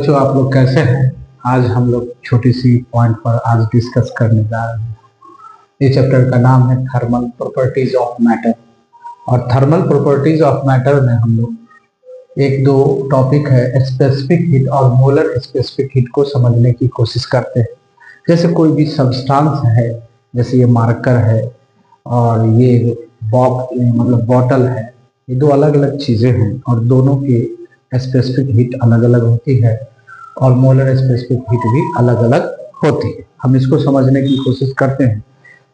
बच्चों, आप लोग कैसे हैं? आज हम लोग छोटी सी पॉइंट पर आज डिस्कस करने जा रहे हैं। इस चैप्टर का नाम है थर्मल प्रॉपर्टीज ऑफ मैटर। और थर्मल प्रॉपर्टीज ऑफ मैटर में हम लोग एक दो टॉपिक है, स्पेसिफिक हीट और मोलर स्पेसिफिक हीट को समझने की कोशिश करते हैं। जैसे कोई भी सब्सटेंस है, जैसे ये मार्कर है और ये बॉटल है, ये दो अलग अलग चीजें हैं और दोनों की स्पेसिफिक हीट अलग अलग होती है और मोलर स्पेसिफिक हीट भी अलग अलग होती है। हम इसको समझने की कोशिश करते हैं।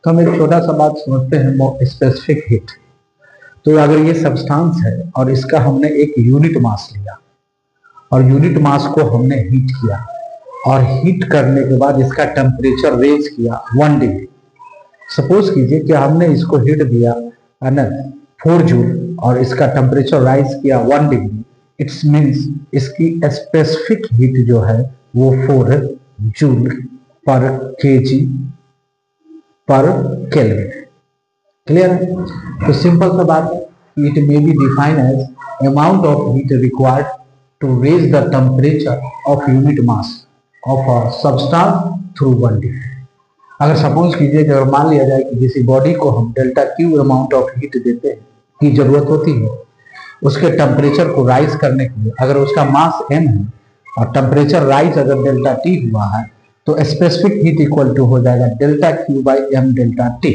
तो हम एक छोटा सा बात समझते हैं, स्पेसिफिक हीट। तो अगर ये सब्सटेंस है और इसका हमने एक यूनिट मास लिया और यूनिट मास को हमने हीट किया और हीट करने के बाद इसका टेम्परेचर रेज किया 1 डिग्री। सपोज कीजिए कि हमने इसको हीट दिया है ना 4 जूल और इसका टेम्परेचर राइज किया 1 डिग्री। इट्स मीन्स इसकी स्पेसिफिक हीट जो है वो 4 जूल पर केजी पर केल्विन। क्लियर है? तो सिंपल सा बात है, it may be defined as amount of heat required to raise the temperature of unit mass of a substance through 1 degree. अगर सपोज कीजिए कि अगर मान लिया जाए कि किसी बॉडी को हम delta Q amount of heat देते हैं की जरूरत होती है उसके टेम्परेचर को राइज करने के लिए, अगर उसका मास m है और टेम्परेचर राइज अगर डेल्टा टी हुआ है तो स्पेसिफिक हीट इक्वल टू हो जाएगा delta Q by M delta T.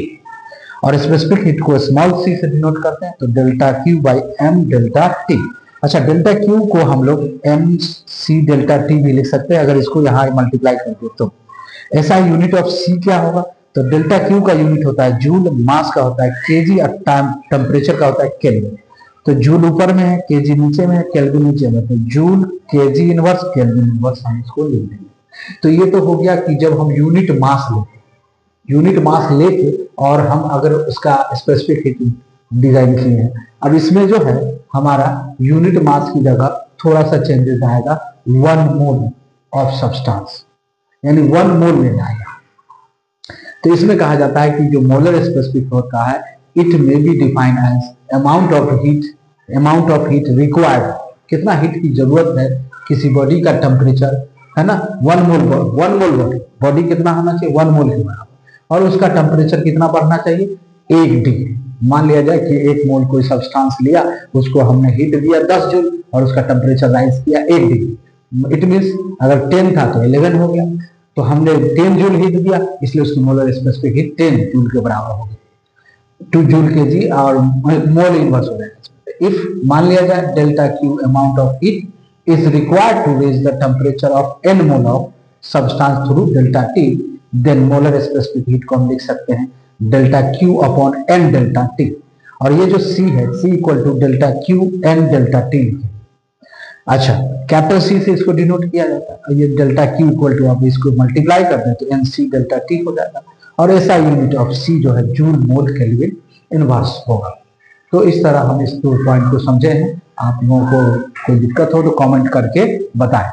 और स्पेसिफिक हीट को स्मॉल सी से डिनोट करते हैं, तो delta Q by M delta T. अच्छा, डेल्टा क्यू को हम लोग एम सी डेल्टा टी भी लिख सकते हैं अगर इसको यहाँ मल्टीप्लाई करते तो। ऐसा यूनिट ऑफ सी क्या होगा? तो डेल्टा क्यू का यूनिट होता है जूल, मास का होता है केजी और टेम्परेचर का होता है केल्विन। तो जूल ऊपर में है, केजी नीचे में है, केल्विन नीचे में, तो joule KG inverse kelvin inverse हम इसको लिख देंगे। तो ये तो हो गया कि जब हम यूनिट मास लेके और हम अगर उसका स्पेसिफिक हीट डिजाइन किए हैं। अब इसमें जो है हमारा यूनिट मास की जगह थोड़ा सा चेंजेस आएगा, 1 मोल ऑफ सब्सटेंस, यानी 1 मोल में आएगा। तो इसमें कहा जाता है कि जो मोलर स्पेसिफिक होता है, it may be defined as amount of heat required, कितना हीट की जरूरत है किसी बॉडी का टेम्परेचर है ना 1 मोल बॉडी कितना होना चाहिए 1 मोल के बराबर, और उसका टेम्परेचर कितना बढ़ना चाहिए 1 डिग्री। मान लिया जाए कि 1 मोल कोई सब्सटेंस लिया, उसको हमने हीट दिया 10 जूल और उसका टेम्परेचर राइज किया 1 डिग्री। इट मीन्स अगर 10 था तो 11 हो गया, तो हमने 10 जूल हीट दिया इसलिए उसकी मोलर स्पेसिफिक हीट 10 जूल के बराबर होगी, 2 जूल के जी और मोल इनवर्स हो जाएगा। इफ मान लिया जाए delta Q amount of heat is required to raise the temperature of n mole of substance through delta T, then molar specific heat को हम लिख सकते हैं delta Q upon n delta T. और ये जो c है, c equal to delta Q n delta T. अच्छा, कैपिटल C से इसको डिनोट किया जाता है। ये डेल्टा क्यू इक्वल टू आप इसको मल्टीप्लाई कर दें तो एन सी डेल्टा टी हो जाएगा और ऐसा यूनिट ऑफ C जो है जूल मोल केल्विन इनवर्स होगा। तो इस तरह हम इस 2 पॉइंट को समझे हैं। आप लोगों को कोई दिक्कत हो तो कमेंट करके बताएं।